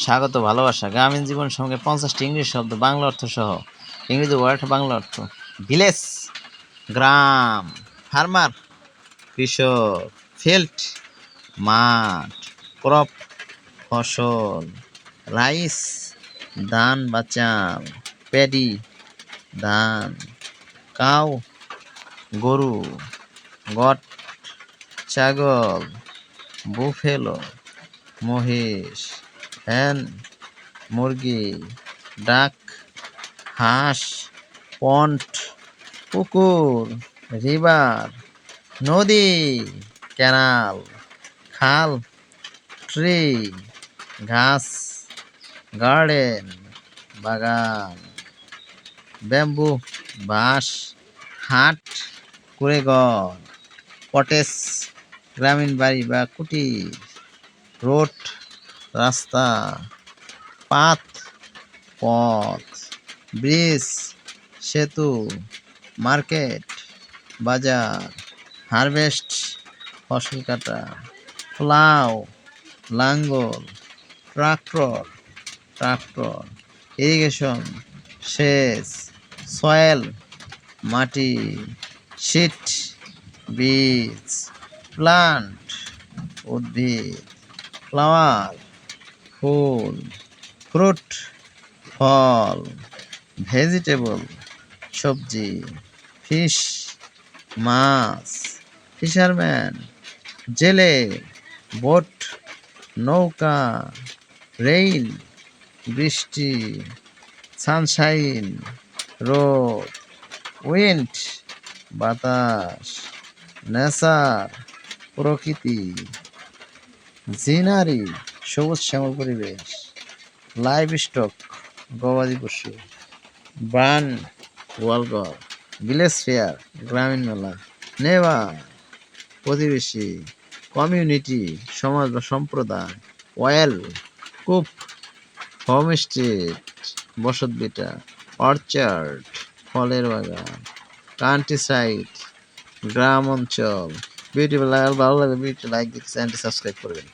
স্বাগত, ভালোবাসা, গ্রামীণ জীবন সঙ্গে 50টি ইংরেজি শব্দ, বাংলা অর্থ সহ। ইংরেজি ওয়ার্ড, বাংলা অর্থ। ভিলেজ গ্রাম, ফার্মার কৃষক, ফিল্ড মাঠ, ক্রপ ফসল, রাইস ধান বা চাল, প্যাডি ধান, কাউ গরু, গট ছাগল, বুফেলো মহিষ, হ্যান মুরগি, ডাক হাঁস, পন্ড পুকুর, রিভার নদী, ক্যানাল, খাল, ট্রি ঘাস, গার্ডেন বাগান, ব্যাম্বু বাঁশ, হাট কুড়েঘর, কটেজ গ্রামীণ বাড়ি বা কুটির, রোড রাস্তা, পাথ পথ, ব্রিজ সেতু, মার্কেট বাজার, হারভেস্ট ফসল কাটা, প্লাউ লাঙ্গল, ট্রাক্টর, ইরিগেশন সেচ, সয়েল মাটি, শীট বীজ, প্লান্ট উদ্ভিদ, ফ্লাওয়ার ফুল, ফ্রুট ফল, ভেজিটেবল সবজি, ফিশ মাছ, ফিশারম্যান জেলে, বোট নৌকা, রেইন বৃষ্টি, সানশাইন রোদ, উইন্ড বাতাস, নেচার প্রকৃতি, জিনারি সবুজ শ্যামল পরিবেশ, লাইভ স্টক গবাদি পশু, বার্ন ওয়ালঘর, ভিলেজ ফেয়ার গ্রামীণ মেলা, নেবার প্রতিবেশী, কমিউনিটি সমাজ বা সম্প্রদায়, ওয়েল কূপ হোমস্টেড বসতভিটা, অর্চার্ড ফলের বাগান, কান্ট্রি সাইড গ্রাম অঞ্চল। ভিডিও ভালো লাগলে ভিডিও লাইক দিতে চ্যানেলটি সাবস্ক্রাইব করবেন।